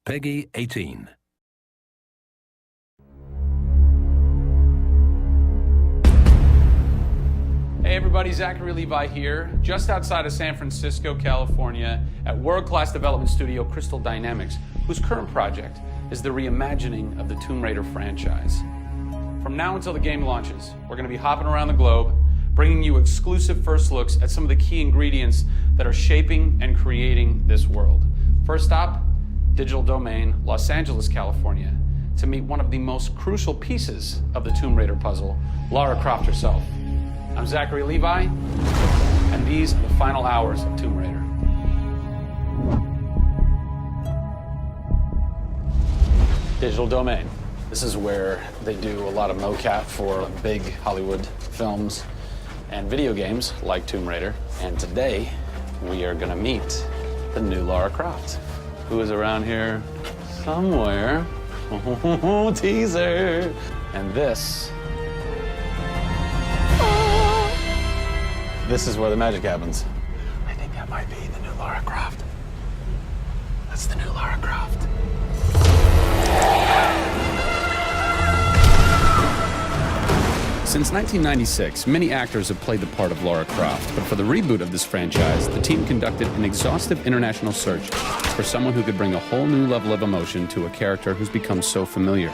Peggy 18. Hey everybody, Zachary Levi here, just outside of San Francisco, California, at world-class development studio Crystal Dynamics, whose current project is the reimagining of the Tomb Raider franchise. From now until the game launches, we're going to be hopping around the globe, bringing you exclusive first looks at some of the key ingredients that are shaping and creating this world. First stop, Digital Domain, Los Angeles, California, to meet one of the most crucial pieces of the Tomb Raider puzzle, Lara Croft herself. I'm Zachary Levi, and these are the final hours of Tomb Raider. Digital Domain. This is where they do a lot of mocap for big Hollywood films and video games like Tomb Raider. And today, we are gonna meet the new Lara Croft, who is around here somewhere. Teaser! And this is where the magic happens. I think that might be the new Lara Croft. That's the new Lara Croft. Since 1996, many actors have played the part of Lara Croft, but for the reboot of this franchise, the team conducted an exhaustive international search for someone who could bring a whole new level of emotion to a character who's become so familiar.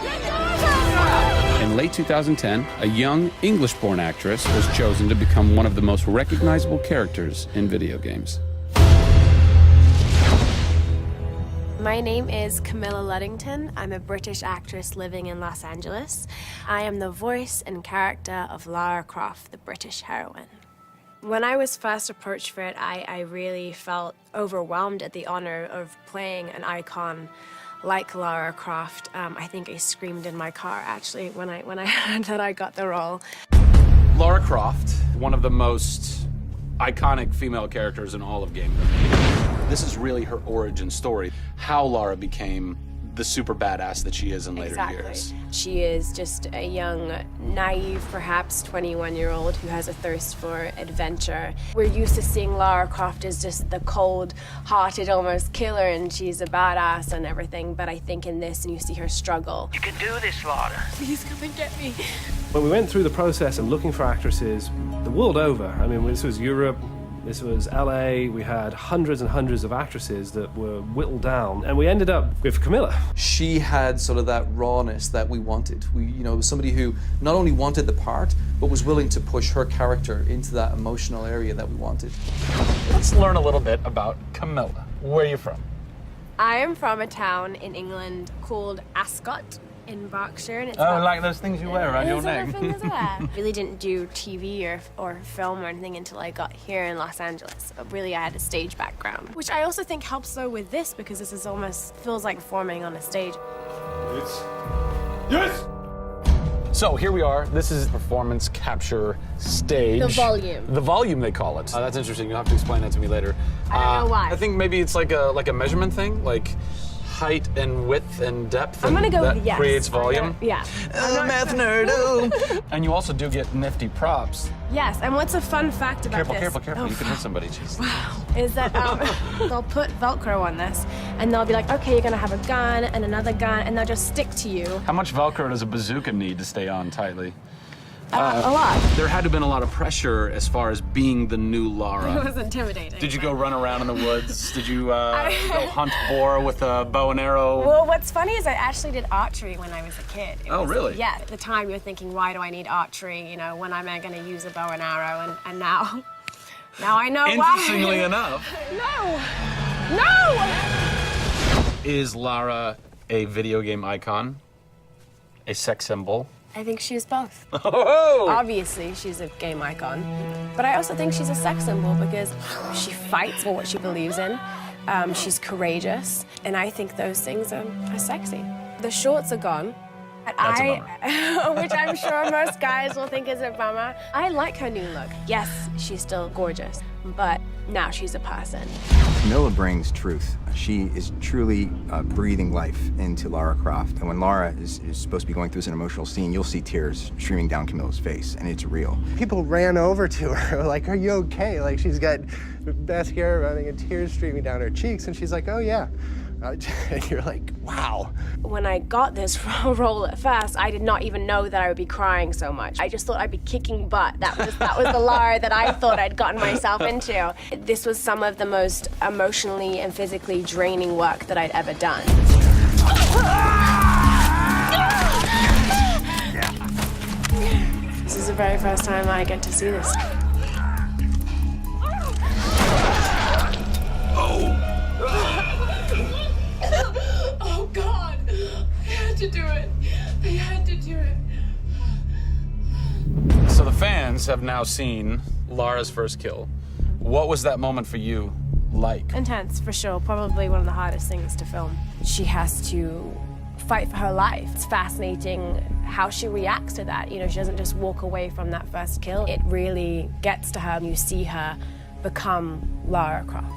In late 2010, a young English-born actress was chosen to become one of the most recognizable characters in video games. My name is Camilla Luddington. I'm a British actress living in Los Angeles. I am the voice and character of Lara Croft, the British heroine. When I was first approached for it, I really felt overwhelmed at the honor of playing an icon like Lara Croft. I think I screamed in my car, actually, when I heard that I got the role. Lara Croft, one of the most iconic female characters in all of gaming. This is really her origin story, how Lara became the super badass that she is in later years. She is just a young, naive, perhaps 21-year-old who has a thirst for adventure. We're used to seeing Lara Croft as just the cold-hearted, almost killer, and she's a badass and everything, but I think in this, and you see her struggle. You can do this, Lara. Please come and get me. When we went through the process of looking for actresses the world over, I mean, this was Europe, this was LA, we had hundreds and hundreds of actresses that were whittled down, and we ended up with Camilla. She had sort of that rawness that we wanted. Was somebody who not only wanted the part, but was willing to push her character into that emotional area that we wanted. Let's learn a little bit about Camilla. Where are you from? I am from a town in England called Ascot in Berkshire, and it's like those things you wear around your neck. Really didn't do TV or film or anything until I got here in Los Angeles. But really, I had a stage background, which I also think helps though with this because this is almost feels like performing on a stage. Yes! So here we are. This is performance capture stage. The volume. The volume, they call it. That's interesting. You'll have to explain that to me later. I don't know why. I think maybe it's like a measurement thing, like height and width and depth. I'm gonna go that with yes. Creates volume. Yeah. Math nerd. And you also do get nifty props. Yes, and what's a fun fact about this? Careful. Oh, You can hit somebody. Jeez. Wow. Is that they'll put Velcro on this, and they'll be like, okay, you're gonna have a gun and another gun, and they'll just stick to you. How much Velcro does a bazooka need to stay on tightly? A lot. There had to have been a lot of pressure as far as being the new Lara. It was intimidating. Did you go run around in the woods? Did you go hunt boar with a bow and arrow? Well, what's funny is I actually did archery when I was a kid. Really? Yeah. At the time, you're thinking, why do I need archery? You know, when am I going to use a bow and arrow? And now I know why. Interestingly enough. No! Is Lara a video game icon? A sex symbol? I think she's both. Oh! Obviously, she's a game icon, but I also think she's a sex symbol because she fights for what she believes in. She's courageous, and I think those things are sexy. The shorts are gone. That's a bummer. Which I'm sure most guys will think is a bummer. I like her new look. Yes, she's still gorgeous, but now she's a person. Camilla brings truth. She is truly breathing life into Lara Croft. And when Lara is supposed to be going through an emotional scene, you'll see tears streaming down Camilla's face, and it's real. People ran over to her, like, are you okay? Like, she's got mascara running and tears streaming down her cheeks, and she's like, oh yeah, And you're like, wow. When I got this role at first, I did not even know that I would be crying so much. I just thought I'd be kicking butt. That was the Lara that I thought I'd gotten myself into. This was some of the most emotionally and physically draining work that I'd ever done. This is the very first time I get to see this. Oh God! They had to do it. They had to do it. So the fans have now seen Lara's first kill. What was that moment for you like? Intense, for sure. Probably one of the hardest things to film. She has to fight for her life. It's fascinating how she reacts to that. You know, she doesn't just walk away from that first kill. It really gets to her. You see her become Lara Croft.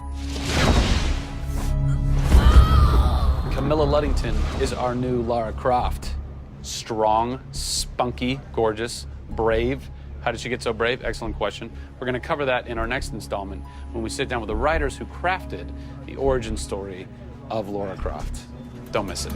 Camilla Luddington is our new Lara Croft. Strong, spunky, gorgeous, brave. How did she get so brave? Excellent question. We're going to cover that in our next installment when we sit down with the writers who crafted the origin story of Lara Croft. Don't miss it.